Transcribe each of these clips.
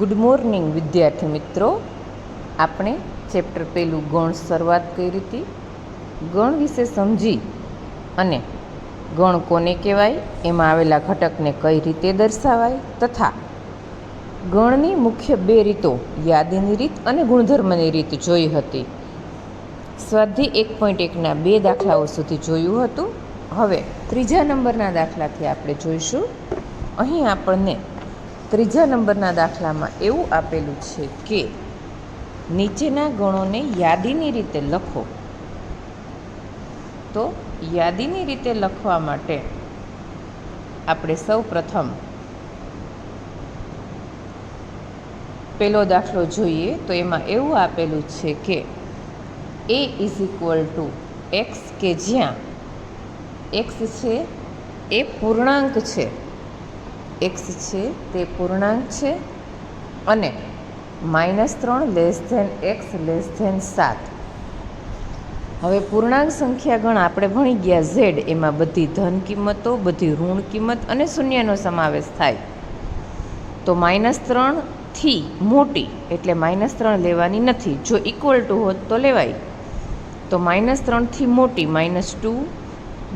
Good morning વિદ્યાર્થી મિત્રો. આપણે ચેપ્ટર પહેલું ગણ શરૂઆત કરી હતી. ગણ વિશે સમજી અને ગણ કોને કહેવાય, એમાં આવેલા ઘટકને કઈ રીતે દર્શાવાય તથા ગણની મુખ્ય બે રીતો યાદીની રીત અને ગુણધર્મની રીત જોઈ હતી. સ્વાધ્યાય 1.1ના 2 દાખલાઓ સુધી જોયું હતું. હવે ત્રીજા નંબરના દાખલાથી આપણે જોઈશું. અહીં આપણને ત્રીજા નંબરના દાખલામાં એવું આપેલું છે કે નીચેના ગણોને યાદીની રીતે લખો. તો યાદીની રીતે લખવા માટે આપણે સૌ પ્રથમ પેલો દાખલો જોઈએ. તો એમાં એવું આપેલું છે કે a = x, કે જ્યાં x છે એ પૂર્ણાંક છે, x છે તે પૂર્ણાંક છે અને -3 x 7. હવે પૂર્ણાંક સંખ્યા ગણ આપણે ભણી ગયા z, એમાં બધી ધન કિંમતો, બધી ઋણ કિંમત અને શૂન્યનો સમાવેશ થાય. તો -3 થી મોટી એટલે -3 લેવાની નથી. જો ઇક્વલ ટુ હોત તો લેવાય. તો -3 થી મોટી -2,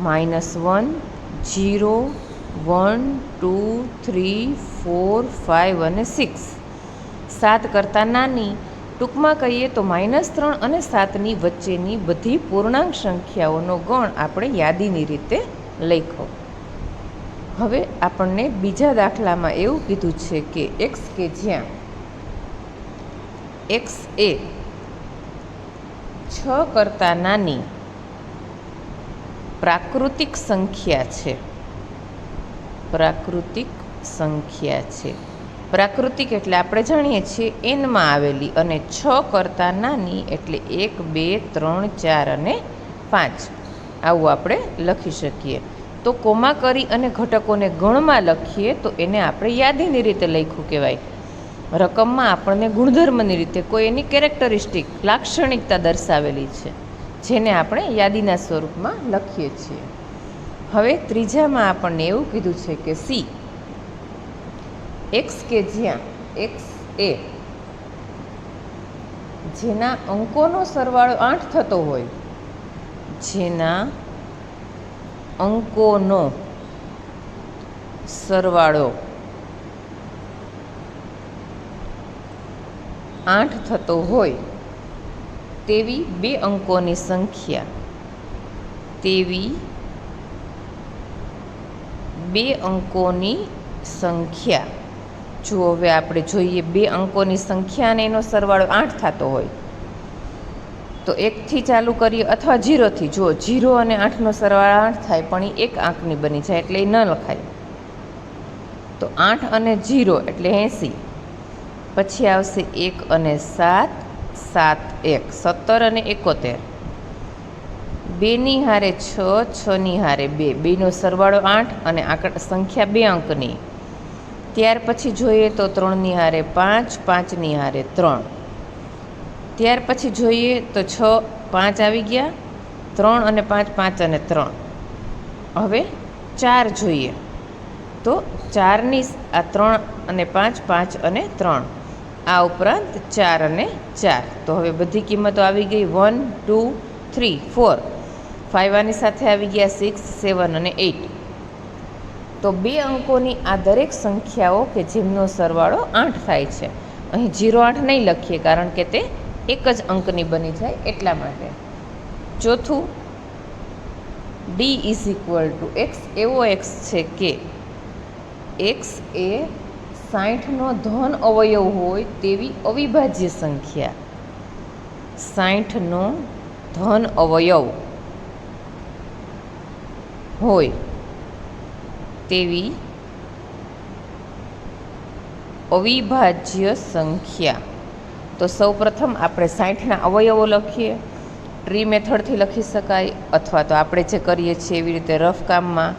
-1, 0, 1, 2, 3, 4, 5 અને 6. 7 કરતાં નાની, ટૂંકમાં કહીએ તો -3 અને 7ની વચ્ચેની બધી પૂર્ણાંક સંખ્યાઓનો ગણ આપણે યાદીની રીતે લખ્યો. હવે આપણને બીજા દાખલામાં એવું કીધું છે કે x, કે જ્યાં x એ 6 કરતાં નાની પ્રાકૃતિક સંખ્યા છે. પ્રાકૃતિક સંખ્યા છે. પ્રાકૃતિક એટલે આપણે જાણીએ છીએ એનમાં આવેલી, અને 6 કરતાં નાની એટલે 1, 2, 3, 4 અને 5. આવું આપણે લખી શકીએ. તો કોમા કરી અને ઘટકોને ગણમાં લખીએ તો એને આપણે યાદીની રીતે લખ્યું કહેવાય. રકમમાં આપણને ગુણધર્મની રીતે કોઈ એની કેરેક્ટરિસ્ટિક લાક્ષણિકતા દર્શાવેલી છે, જેને આપણે યાદીના સ્વરૂપમાં લખીએ છીએ. હવે ત્રીજામાં આપણને એવું કીધું છે કે c, x, કે જ્યાં x એ જેના અંકોનો સરવાળો 8 થતો હોય, જેના અંકોનો સરવાળો 8 થતો હોય તેવી 2 અંકોની સંખ્યા, તેવી 2 અંકોની સંખ્યા. જો હવે આપણે જોઈએ 2 અંકોની સંખ્યા અને એનો સરવાળો 8 થતો હોય તો 1થી ચાલુ કરીએ અથવા 0થી. જો 0 અને 8નો સરવાળો 8 થાય પણ એ એક આંકની બની જાય એટલે એ ન લખાય. તો 8 અને 0 એટલે 80. પછી આવશે 1 અને 7, 7, 1, 17 અને 71. 2ની હારે 6, 6ની હારે 2, 2નો સરવાળો 8 અને સંખ્યા 2 અંકની. ત્યાર પછી જોઈએ તો 3ની હારે 5, 5ની હારે 3. ત્યાર પછી જોઈએ તો 6, 5 આવી ગયા, 3 અને 5, 5 અને 3. હવે 4 જોઈએ તો 4ની આ 3 અને 5, 5 અને 3. આ ઉપરાંત 4 અને 4. તો હવે બધી કિંમતો આવી ગઈ. 1, 2, 3, 4, 5 આની સાથે આવી ગયા, 6, 7 અને 8. તો 2 અંકોની આ દરેક સંખ્યાઓ કે જેમનો સરવાળો 8 થાય છે. અહીં 0, 8 નહીં લખીએ કારણ કે તે એક જ અંકની બની જાય એટલા માટે. ચોથું, d = x એવો x છે કે x એ 60નો ધન અવયવ હોય તેવી અવિભાજ્ય સંખ્યા. 60નો ધન અવયવ હોય તેવી અવિભાજ્ય સંખ્યા. તો સૌપ્રથમ આપણે 60ના અવયવો લખીએ. ટ્રી મેથડથી લખી શકાય અથવા તો આપણે જે કરીએ છીએ એવી રીતે રફ કામમાં.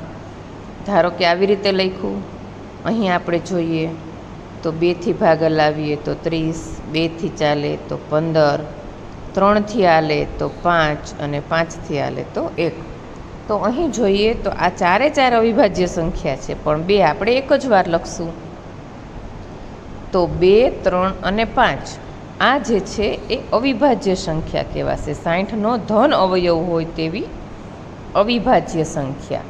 ધારો કે આવી રીતે લખ્યું. અહીં આપણે જોઈએ તો 2થી ભાગ લાવીએ તો 30, 2થી ચાલે તો 15, 3થી હાલે તો 5 અને 5થી હાલે તો 1. તો અહીં જોઈએ તો આ 4 અવિભાજ્ય સંખ્યા છે, પણ 2 આપણે એક જ વાર લખશું. તો 2, 3 અને 5 આ જે છે એ અવિભાજ્ય સંખ્યા કહેવાશે. 60નો ધન અવયવ હોય તેવી અવિભાજ્ય સંખ્યા.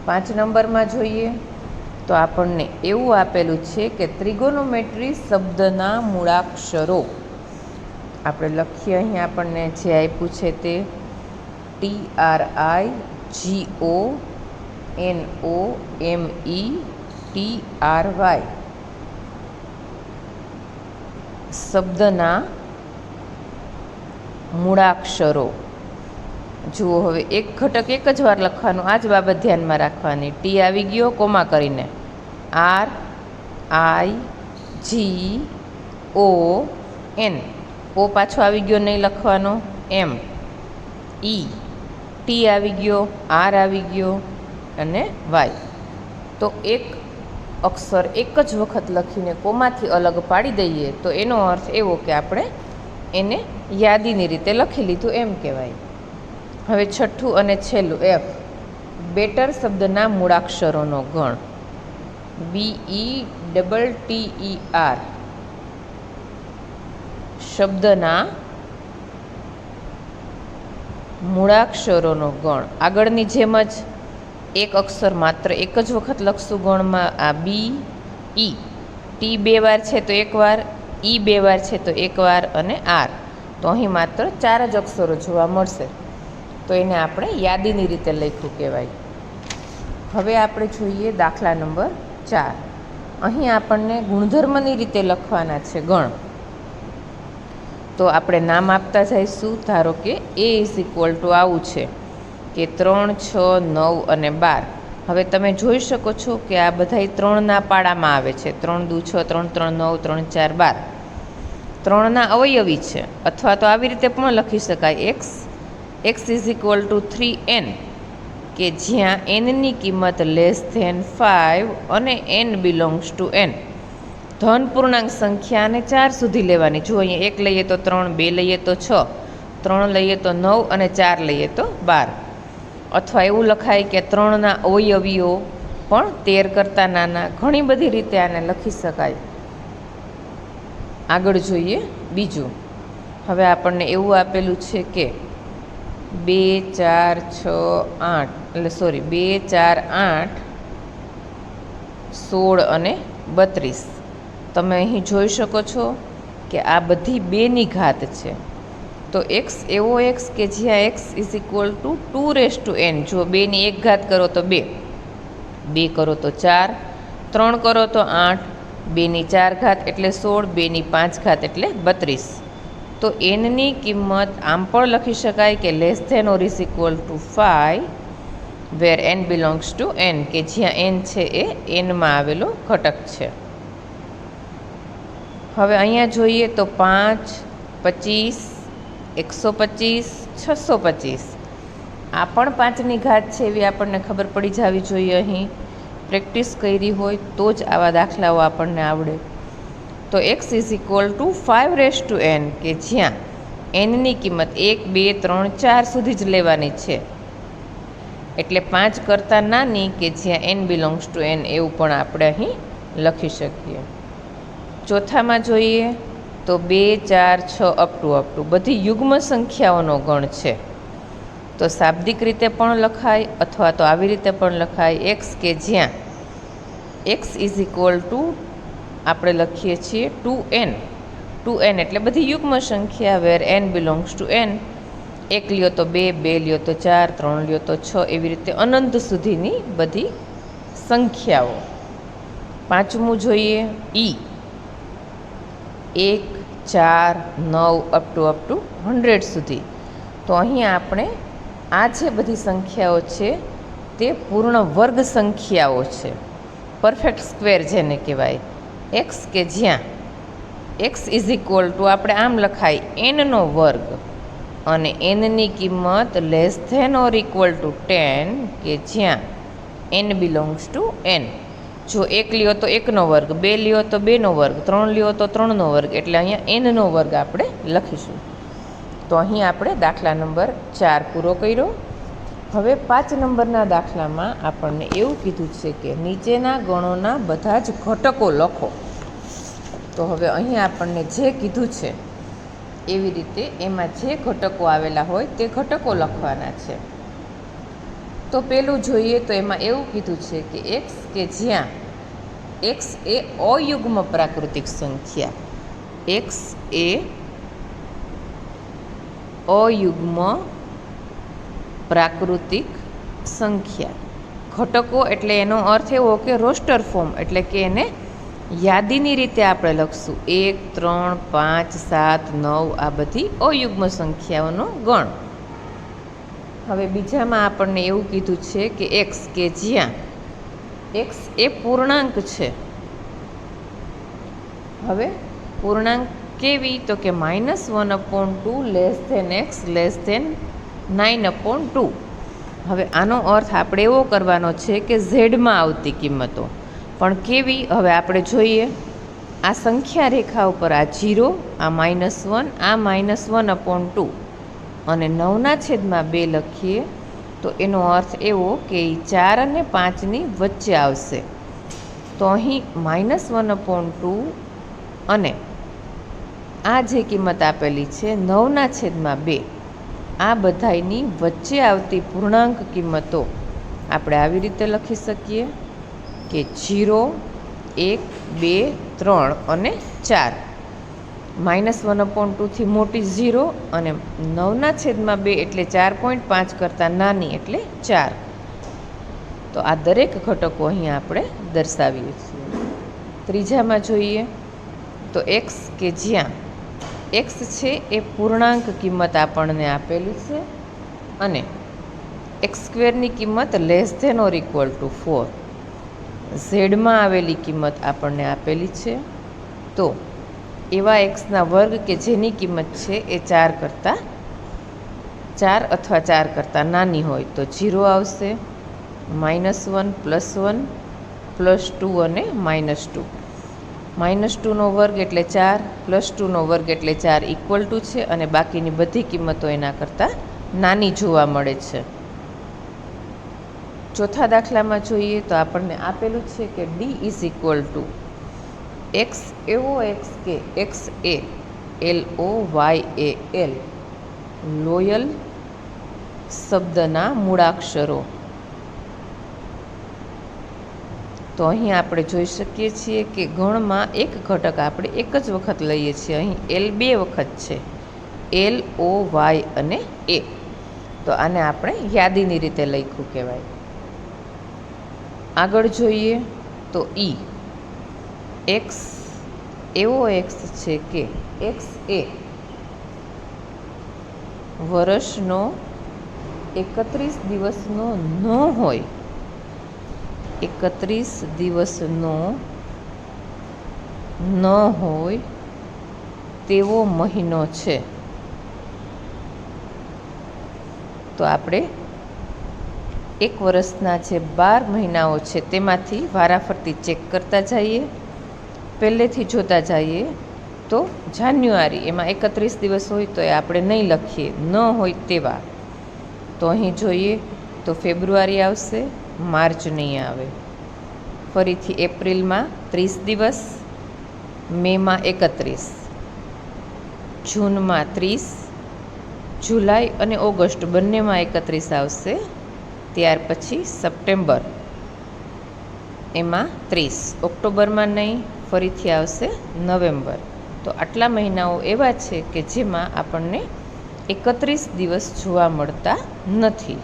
5 નંબરમાં જોઈએ તો આપણને એવું આપેલું છે કે ત્રિગોનોમેટ્રી શબ્દના મૂળાક્ષરો આપણે લખીએ. અહીં આપણને જે આપ્યું છે તે TRIGONOMETRY શબ્દના મૂળાક્ષરો. જુઓ, હવે એક ઘટક એક જ વાર લખવાનું, આ જ બાબત ધ્યાનમાં રાખવાની. ટી આવી ગયો કોમા કરીને, RIGON, ઓ પાછો આવી ગયો નહીં લખવાનો, M, E, ટી આવી ગયો, R આવી ગયો અને Y. તો એક અક્ષર એક જ વખત લખીને કોમાથી અલગ પાડી દઈએ તો એનો અર્થ એવો કે આપણે એને યાદીની રીતે લખી લીધું એમ કહેવાય. હવે છઠ્ઠું અને છેલ્લું F, બેટર શબ્દના મૂળાક્ષરોનો ગણ. BETTER શબ્દના મૂળાક્ષરોનો ગણ. આગળની જેમ જ એક અક્ષર માત્ર એક જ વખત લખશું ગણમાં. આ B, E, T 2 વાર છે તો એક વાર, E 2 વાર છે તો એક વાર અને R. તો અહીં માત્ર 4 જ અક્ષરો જોવા મળશે. તો એને આપણે યાદીની રીતે લખ્યું કહેવાય. હવે આપણે જોઈએ દાખલા નંબર 4. અહીં આપણને ગુણધર્મની રીતે લખવાના છે ગણ. તો આપણે નામ આપતા જઈશું. ધારો કે A આવું છે કે 3, 6, 9 અને 12. હવે તમે જોઈ શકો છો કે આ બધાય 3ના પાડામાં આવે છે. 3 દુ 6, 3 3 9, 3 4 12. 3ના અવયવી છે. અથવા તો આવી રીતે પણ લખી શકાય x 3n, કે જ્યાં nની કિંમત <5 અને n બિલોંગ્સ ટુ n. ધન પૂર્ણાંક સંખ્યા અને 4 સુધી લેવાની. જો અહીંયા 1 લઈએ તો 3, 2 લઈએ તો 6, 3 લઈએ તો 9 અને 4 લઈએ તો 12. અથવા એવું લખાય કે 3ના અવયવીઓ પણ 13 કરતાં નાના. ઘણી બધી રીતે આને લખી શકાય. આગળ જોઈએ બીજું. હવે આપણને એવું આપેલું છે કે 2, 4, 6, 8 2, 4, 8, 16 અને 32. તમે અહીં જોઈ શકો છો કે આ બધી 2ની ઘાત છે. તો x એવો x કે જ્યાં x = 2n. જો 2ની 1 ઘાત કરો તો 2, 2 કરો તો 4, 3 કરો તો 8, 2ની 4 ઘાત એટલે 16, 2ની 5 ઘાત એટલે 32. તો nની કિંમત આમ પણ લખી શકાય કે < ≤ 5 વેર n બિલોંગ્સ ટુ n, કે જ્યાં n છે એ nમાં આવેલો ઘટક છે. હવે અહીંયા જોઈએ તો 5, 25, 125, 625. આ પણ 5ની ઘાત છે એવી આપણને ખબર પડી જવી જોઈએ. અહીં પ્રેક્ટિસ કરી હોય તો જ આવા દાખલાઓ આપણને આવડે. તો x = 5n, કે જ્યાં nની કિંમત 1, 2, 3, 4 સુધી જ લેવાની છે. એટલે 5 કરતાં નાની, કે જ્યાં n બિલોંગ્સ ટુ n, એવું પણ આપણે અહીં લખી શકીએ. ચોથામાં જોઈએ તો 2, 4, 6 અપ ટુ બધી યુગ્મ સંખ્યાઓનો ગણ છે. તો શાબ્દિક રીતે પણ લખાય અથવા તો આવી રીતે પણ લખાય. x કે જ્યાં x = આપણે લખીએ છીએ 2n. 2n એટલે બધી યુગ્મ સંખ્યા વેર n બિલોંગ્સ ટુ n. 1 લ્યો તો 2, 2 લ્યો તો 4, 3 લ્યો તો 6, એવી રીતે અનંત સુધીની બધી સંખ્યાઓ. પાંચમું જોઈએ E, 1, 4, 9 અપ ટુ 100 સુધી. તો અહીં આપણે આ જે બધી સંખ્યાઓ છે તે પૂર્ણ વર્ગ સંખ્યાઓ છે. પરફેક્ટ સ્ક્વેર જેને કહેવાય. x કે જ્યાં x = આપણે આમ લખાય nનો વર્ગ અને nની કિંમત < ≤ 10, કે જ્યાં n બિલોંગ્સ ટુ n. જો 1 લ્યો તો 1નો વર્ગ, 2 લ્યો તો 2નો વર્ગ, 3 લ્યો તો 3નો વર્ગ, એટલે અહીંયા nનો વર્ગ આપણે લખીશું. તો અહીં આપણે દાખલા નંબર 4 પૂરો કર્યો. હવે 5 નંબરના દાખલામાં આપણને એવું કીધું છે કે નીચેના ગણોના બધા જ ઘટકો લખો. તો હવે અહીં આપણને જે કીધું છે એવી રીતે એમાં જે ઘટકો આવેલા હોય તે ઘટકો લખવાના છે. તો પેલું જોઈએ તો એમાં એવું કીધું છે કે એક્સ કે જ્યાં એક્સ એ અયુગ્મ પ્રાકૃતિક સંખ્યા, એક્સ એ અયુગ્મ પ્રાકૃતિક સંખ્યા. ઘટકો એટલે એનો અર્થ એવો કે રોસ્ટર ફોર્મ, એટલે કે એને યાદીની રીતે આપણે લખશું 1, 3, 5, 7, 9 આ બધી અયુગ્મ સંખ્યાઓનો ગણ. હવે બીજામાં આપણને એવું કીધું છે કે એક્સ કે જ્યાં એક્સ એ પૂર્ણાંક છે. હવે પૂર્ણાંક કેવી? તો કે -1/2 x <9/2. હવે આનો અર્થ આપણે એવો કરવાનો છે કે ઝેડમાં આવતી કિંમતો, પણ કેવી? હવે આપણે જોઈએ. આ સંખ્યા રેખા ઉપર આ 0, આ -1, આ -1/2 અને 9/2 લખીએ તો એનો અર્થ એવો કે 4 અને 5ની વચ્ચે આવશે. તો અહીં -1/2 અને આ જે કિંમત આપેલી છે 9/2 આ બધાની વચ્ચે આવતી પૂર્ણાંક કિંમતો આપણે આવી રીતે લખી શકીએ કે 0, 1, 2, 3 અને 4. -1/2 થી મોટી 0 અને 9/2 એટલે 4.5 કરતાં નાની એટલે 4. તો આ દરેક ઘટકો અહીં આપણે દર્શાવીએ છીએ. ત્રીજામાં જોઈએ તો એક્સ કે જ્યાં એક્સ છે એ પૂર્ણાંક કિંમત આપણને આપેલી છે અને x² કિંમત < ≤ 4. ઝેડમાં આવેલી કિંમત આપણને આપેલી છે. તો એવા એક્સના વર્ગ કે જેની કિંમત છે એ 4 અથવા 4 કરતાં નાની હોય તો 0 આવશે, -1, +1, +2 અને -2. -2નો વર્ગ એટલે 4, +2નો વર્ગ એટલે 4 = છે અને બાકીની બધી કિંમતો એના કરતાં નાની જોવા મળે છે. ચોથા દાખલામાં જોઈએ તો આપણને આપેલું છે કે D = x એવો x કે x એ LOYAL લોયલ શબ્દના મૂળાક્ષરો. તો અહીં આપણે જોઈ શકીએ છીએ કે ગણમાં એક ઘટક આપણે એક જ વખત લઈએ છીએ. અહીં L 2 વખત છે, LOY અને A. તો આને આપણે યાદીની રીતે લખ્યું કહેવાય. આગળ જોઈએ તો x એવો x છે કે x એ વર્ષનો 31 દિવસનો ન હોય, 31 દિવસનો ન હોય તેવો મહિનો છે. તો આપણે એક વર્ષના જે 12 મહિનાઓ છે તેમાંથી વારાફરતી ચેક કરતા જઈએ. પહેલેથી જોતા જઈએ તો જાન્યુઆરી એમાં 31 દિવસ હોય તો એ આપણે નહીં લખીએ, ન હોય તેવા. તો અહીં જોઈએ તો ફેબ્રુઆરી આવશે, માર્ચ નહીં આવે. ફરીથી એપ્રિલમાં 30 દિવસ, મેમાં 31, જૂનમાં 30, જુલાઈ અને ઓગસ્ટ બંનેમાં 31 આવશે. ત્યાર પછી સપ્ટેમ્બર એમાં 30, ઓક્ટોબરમાં નહીં, ફરીથી આવશે નવેમ્બર. તો આટલા મહિનાઓ એવા છે કે જેમાં આપણને 31 દિવસ જોવા મળતા નથી.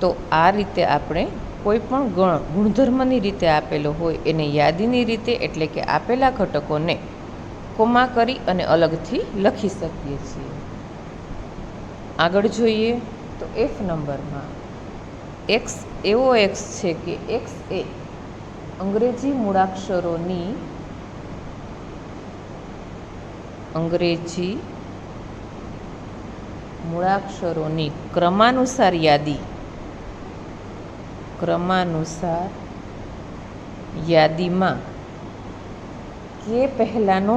તો આ રીતે આપણે કોઈ પણ ગુણધર્મની રીતે આપેલો હોય એને યાદીની રીતે એટલે કે આપેલા ઘટકોને કોમા કરી અને અલગથી લખી શકીએ છીએ. આગળ જોઈએ તો F નંબરમાં x એવો x છે કે x એ અંગ્રેજી મૂળાક્ષરોની ક્રમાનુસાર યાદીમાં કે પહેલાંનો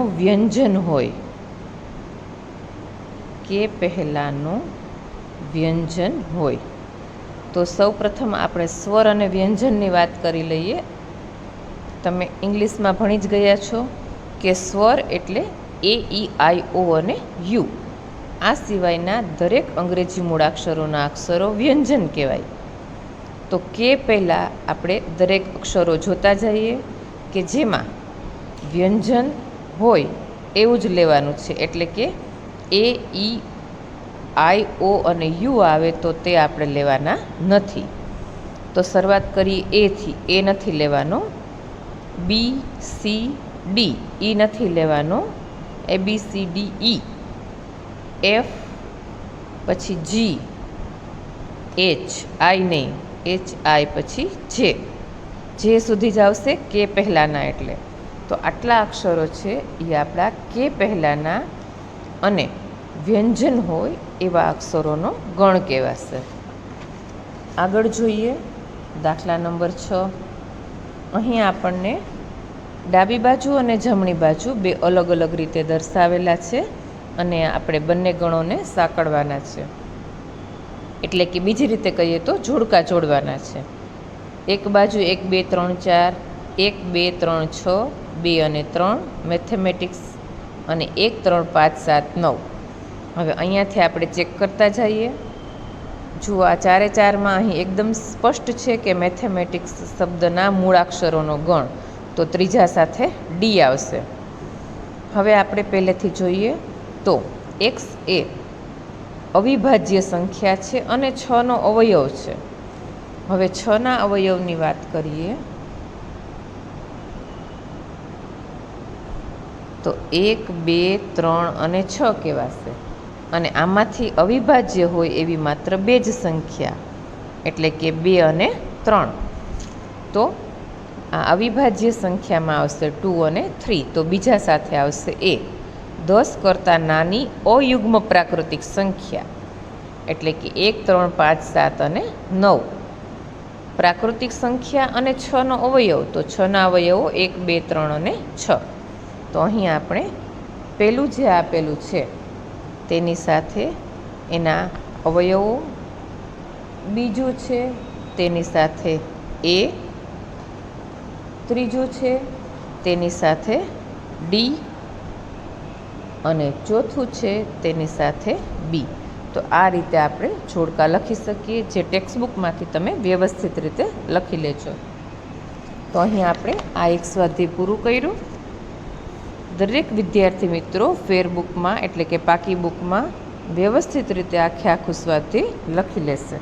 વ્યંજન હોય. તો સૌ પ્રથમ આપણે સ્વર અને વ્યંજનની વાત કરી લઈએ. તમે ઇંગ્લિશમાં ભણી જ ગયા છો કે સ્વર એટલે એ, ઈ, આઈ, ઓ અને યુ. આ સિવાયના દરેક અંગ્રેજી મૂળાક્ષરોના અક્ષરો વ્યંજન કહેવાય. તો કે પહેલાં આપણે દરેક અક્ષરો જોતા જઈએ કે જેમાં વ્યંજન હોય એવું જ લેવાનું છે. એટલે કે એ, ઈ, આઈ, ઓ અને યુ આવે તો તે આપણે લેવાના નથી. તો શરૂઆત કરીએ એથી. એ નથી લેવાનો. બી, સી, ડી ઈ નથી લેવાનો. એ, બી, સી, ડી, ઈ, એફ, પછી જી, એચ, આઈ નહીં, એચ, આઈ, પછી જે સુધી જ આવશે કે પહેલાંના. એટલે તો આટલા અક્ષરો છે એ આપણા કે પહેલાંના અને વ્યંજન હોય એવા અક્ષરોનો ગણ કહેવાશે. આગળ જોઈએ દાખલા નંબર 6. અહીં આપણને ડાબી બાજુ અને જમણી બાજુ બે અલગ અલગ રીતે દર્શાવેલા છે અને આપણે બંને ગણોને સાંકળવાના છે. એટલે કે બીજી રીતે કહીએ તો જોડકા જોડવાના છે. એક બાજુ 1 2 3 4, 1 2 3 6, 2 અને 3 મેથેમેટિક્સ અને 1 3 5 7 9. હવે અહીંયાથી આપણે ચેક કરતા જઈએ. જુઓ આ 4 4માં અહીં એકદમ સ્પષ્ટ છે કે મેથેમેટિક્સ શબ્દના મૂળાક્ષરોનો ગણ. તો ત્રીજા સાથે ડી આવશે. હવે આપણે પહેલેથી જોઈએ તો એક્સ એ અવિભાજ્ય સંખ્યા છે અને 6નો અવયવ છે. હવે 6ના અવયવની વાત કરીએ તો 1 2 3 અને 6 કહેવાશે. અને આમાંથી અવિભાજ્ય હોય એવી માત્ર 2 જ સંખ્યા એટલે કે 2 અને 3. તો આ અવિભાજ્ય સંખ્યામાં આવશે 2 અને 3. તો બીજા સાથે આવશે એ. 10 કરતાં નાની અયુગ્મ પ્રાકૃતિક સંખ્યા એટલે કે 1 3 5 7 અને 9. પ્રાકૃતિક સંખ્યા અને 6નો અવયવ. તો 6ના અવયવો 1 2 3 અને 6. તો અહીં આપણે પહેલું જે આપેલું છે તેની સાથે એના અવયવો, બીજું છે તેની સાથે એ, ત્રીજું છે તેની સાથે ડી અને ચોથું છે તેની સાથે બી. તો આ રીતે આપણે જોડકા લખી શકીએ, જે ટેક્સ્ટબુકમાંથી તમે વ્યવસ્થિત રીતે લખી લેજો. તો અહીં આપણે આ એક સ્વાધ્યાય પૂરું કર્યું. દરેક વિદ્યાર્થી મિત્રો ફેરબુકમાં એટલે કે પાકી બુકમાં વ્યવસ્થિત રીતે આખું સ્વાધ્યાય લખી લેશે.